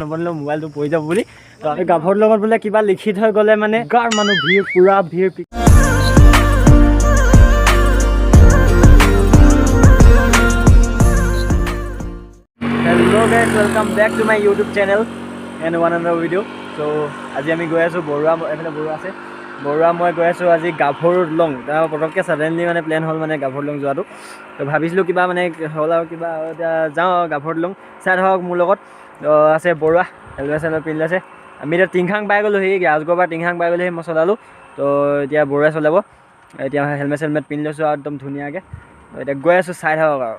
নবনিলে মোবাইলটো পৰি যাব বুলি তো আমি গাভৰুৰ লগত বোলে কিবা লিখি থৈ গ'লে মানে গাৰ মানুহ ভিৰ পুৰা ভিৰ Hello guys, welcome back to my YouTube channel and one another video. So আজি আমি গৈ আছো বৰুৱা এফালে বৰুৱা আছে বৰুৱা মই গৈ আছো আজি গাভৰুৰ লং তাৰ পটককে সাডেনলি মানে প্ল্যান হ'ল মানে গাভৰুৰ লং যোৱাটো তো ভাবিছিলো কিবা মানে হ'ল আৰু কিবা যাওঁ গাভৰুৰ লং চাই হওক মোৰ লগত আছে বৰুৱা হেলমেট পিন্ধি আছে আমি এতিয়া টিংখাং পাই গ'লো সেই ৰাজগড়ৰ পৰা টিংখাং পাই গ'লো সেই মই চলালোঁ তো এতিয়া বৰুৱাই চলাব এতিয়া হেলমেট পিন্ধি লৈছোঁ আৰু একদম ধুনীয়াকৈ এতিয়া গৈ আছোঁ চাই থাকক আৰু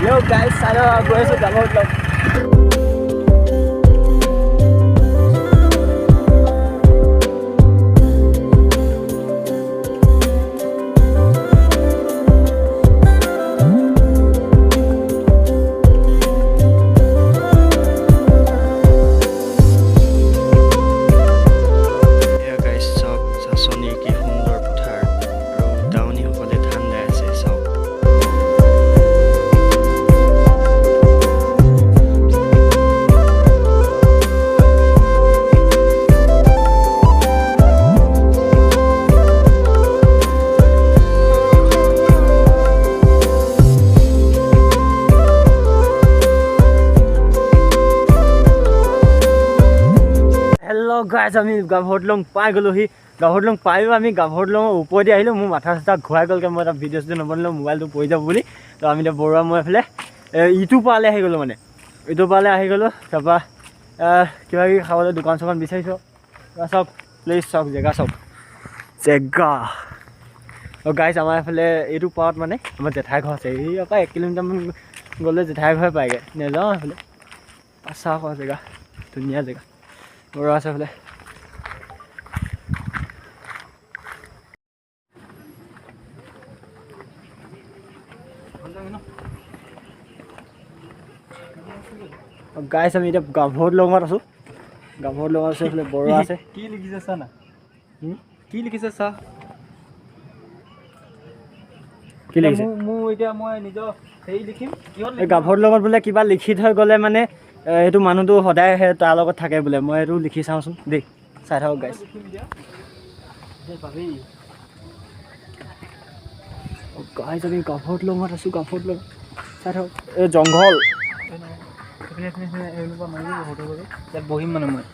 Yo guys, saya gue sudah mau vlog. Guys, আমি গাভৰুৰ লং পাই গ'লোহি গাভৰুৰ লং পাইও আমি গাভৰুৰ লং ওপৰেদি আহিলোঁ মোৰ মাথা চাথা ঘূৰাই গ'লকৈ মই এটা ভিডিঅ' চিডিঅ' নবনিলোঁ মোবাইলটো পৰি যাব বুলি তো আমি এতিয়া বৰুৱা মই এইফালে ইটো পাৰলৈ আহি গ'লোঁ মানে ইটো পাৰলৈ আহি গ'লোঁ তাৰপৰা কিবা কিবি খাবলৈ দোকান চোকান বিচাৰিছোঁ চাওক প্লিজ চাওক জেগা চাওক জেগা গাইজ আমাৰ এইফালে এইটো পাৰত মানে আমাৰ জেঠাই ঘৰ আছে এই আকৌ 1 কিলোমিটাৰমান গ'লে জেঠাই ঘৰ পায়গৈ নেযাওঁ এইফালে চাওক জেগা ধুনীয়া জেগা বৰুৱা আছে এইফালে গাইছ আমি এতিয়া গাভৰুৰ লঙত আছোঁ গাভৰুৰ লঙত আছে এইফালে বৰুৱা আছে কি লিখিছে চা না কি লিখিছে চা কি লিখিছে মোৰ এতিয়া মই নিজৰ হেৰি লিখিম এই গাভৰুৰ লগত বোলে কিবা লিখি থৈ গ'লে মানে এইটো মানুহটো সদায় তাৰ লগত থাকে বোলে মই এইটো লিখি চাওঁচোন দেই চাই থাকক গাইছ গাইছ আমি গাভৰুৰ লঙত আছোঁ গাভৰুৰ লং চাই থাকক এই জংঘল ইয়াত বহিম মানে মই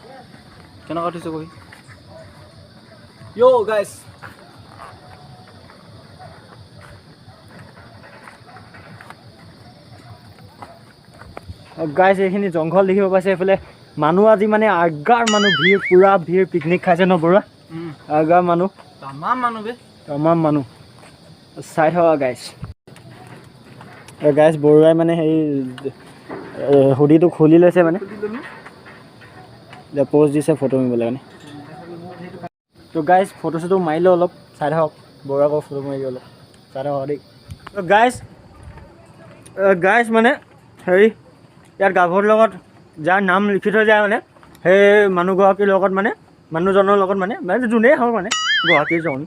কেনেকুৱা উঠিছোঁ বহি য়' গাইছ গাইছ এইখিনি জংঘল দেখিব পাইছে এইফালে মানুহ আজি মানে আগাৰ মানুহ ভিৰ পুৰা ভিৰ পিকনিক খাইছে ন বৰুৱা আগাৰ মানুহ তামাম মানুহ চাই থকা গাইছ গাইছ বৰুৱাই মানে হেৰি হুডিটো খুলি লৈছে মানে প'জ দিছে ফটো মাৰিবলৈ মানে তো গাইছ ফটো চটো মাৰিলোঁ অলপ চাই থাকক বৰুৱাক ফটো মাৰি অলপ চাই থাকক দেই তো গাইছ মানে হেৰি ইয়াত গাভৰুৰ লগত যাৰ নাম লিখি থৈ যায় মানে সেই মানুহগৰাকীৰ লগত মানে মানুহজনৰ লগত মানে যোনেই হওক মানে গৰাকীজন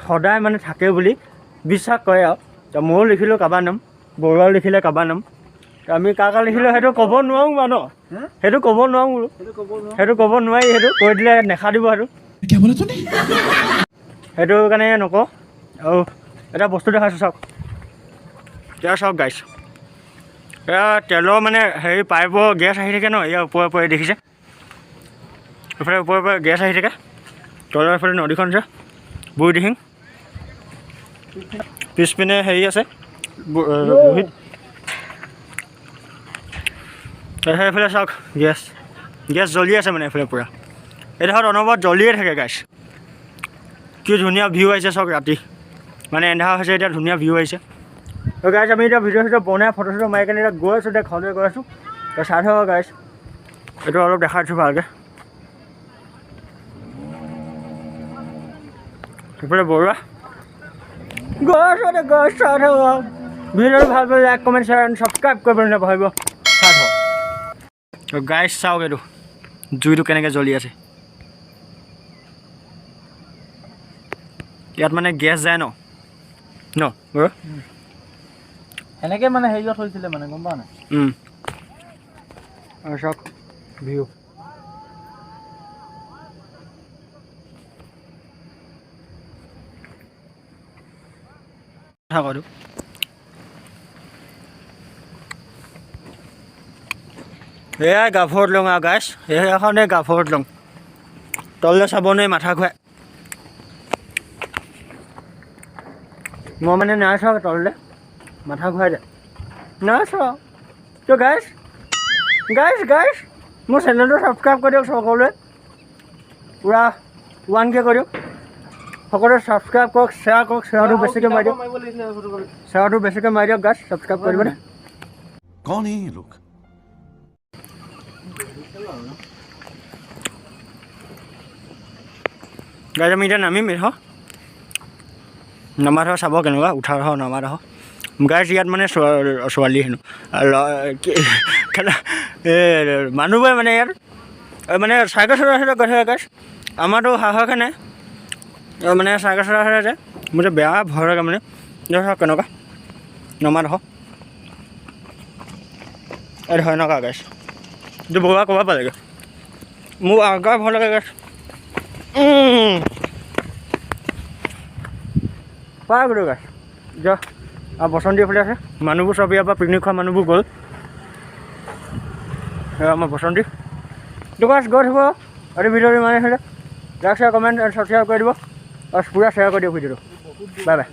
সদায় মানে থাকে বুলি বিশ্বাস কৰে আৰু তো ময়ো লিখিলোঁ কাৰোবাৰ নাম, বৰুৱাও লিখিলে কাৰোবাৰ নাম। তো আমি কাৰ লিখিলোঁ সেইটো ক'ব নোৱাৰোঁ বাৰু ন, সেইটো ক'ব নোৱাৰোঁ বোলো, সেইটো ক'ব নোৱাৰি, সেইটো কৈ দিলে নেখা দিব সেইটো, সেইটো কাৰণে নকওঁ। আৰু এটা বস্তু দেখাইছোঁ চাওক, এতিয়া চাওক গাইছ, এয়া তেলৰ মানে হেৰি পাইপৰ গেছ আহি থাকে ন, ইয়াৰ ওপৰে দেখিছে, এইফালে ওপৰে গেছ আহি থাকে, তলৰ এইফালে নদীখন আছে বুঢ়ী দিহিং, পিছপিনে হেৰি আছে লোহিত, সেইফালে চাওক গেছ জ্বলি আছে মানে এইফালে পূৰা, এইডোখৰত অনবৰত জ্বলিয়ে থাকে গাইছ। কি ধুনীয়া ভিউ আহিছে চাওক, ৰাতি মানে এন্ধাৰ হৈছে, এতিয়া ধুনীয়া ভিউ আহিছে। তো গাইছ আমি এতিয়া ভিডিঅ' চিডিঅ' বনাই ফটো চটো মাৰি কেনে এতিয়া গৈ আছোঁ, এতিয়া ঘৰলৈ গৈ আছোঁ। তো চাই থাকক গাইছ, এইটো অলপ দেখাই দিছোঁ ভালকৈ। সেইফালে বৰুৱা গৈ আছোঁ, গৈ চাই থাকক। ভিডিঅ'টো ভাল পালে like comment share and subscribe কৰিবলৈ নাপাহৰিব। চাই থাকক। তো গাইছ চাওক, এইটো জুইটো কেনেকৈ জ্বলি আছে। ইয়াত মানে গেছ যায় ন বৰুৱা, এনেকৈ মানে হেৰিয়ত হৈছিলে মানে, গম পাওঁ নাই? আৰু চাওক ভিউ, থাকোঁ এয়াই গাভৰু দলং আৰু গাইছ, সেইখনেই গাভৰু দলং। তললৈ চাব নোৱাৰি, মাথা ঘূৰাই। মই মানে নাই চোৱা তললৈ, মাথা ঘূৰাই যায়, নাই চোৱা। তো গাইছ মোৰ চেনেলটো ছাবস্ক্ৰাইব কৰি দিয়ক সকলোৱে, পূৰা 1K কৰি দিয়ক সকলোৱে, ছাবস্ক্ৰাইব কৰক, শ্বেয়াৰ কৰক, শ্বেয়াৰটো বেছিকৈ মাৰি দিয়ক, শ্বেয়াৰটো বেছিকৈ মাৰি দিয়ক গাইছ, ছাবস্ক্ৰাইব কৰিব দে। कौन है ये लोग? গাইছ আমি এতিয়া নামিম হ, নমা ধৰ চাব কেনেকুৱা, উঠা ধৰ নমা ধৰ গাইছ। ইয়াত মানে ছোৱালী হেনো মানুহবোৰে মানে ইয়াত মানে চাইকেল চলাই গৈ থাকে গাইছ। আমাৰতো সাহসে নাই মানে চাইকেল চলাই যে, মোৰ যে বেয়া ভয় লাগে মানে। ধৰক কেনেকুৱা নমা ধৰ, এই ধৰ এনেকুৱা গাইছ। এইটো বৰুৱা ক'ব পালেগৈ, মোৰ আগৰ ভয় লাগে গাইছ। পাই গ'লো গাইছ, যা আৰু বসন্তি এইফালে আছে, মানুহবোৰ চব ইয়াৰ পৰা পিকনিক খোৱা মানুহবোৰ গ'ল। আমাৰ বসন্তি তো গাইছ গৈ থাকিব। আৰু ভিডিঅ'টো ইমানেই হ'লে like share comment and subscribe কৰি দিব, আৰু পূৰা শ্বেয়াৰ কৰি দিয়ক ভিডিঅ'টো। Bye bye.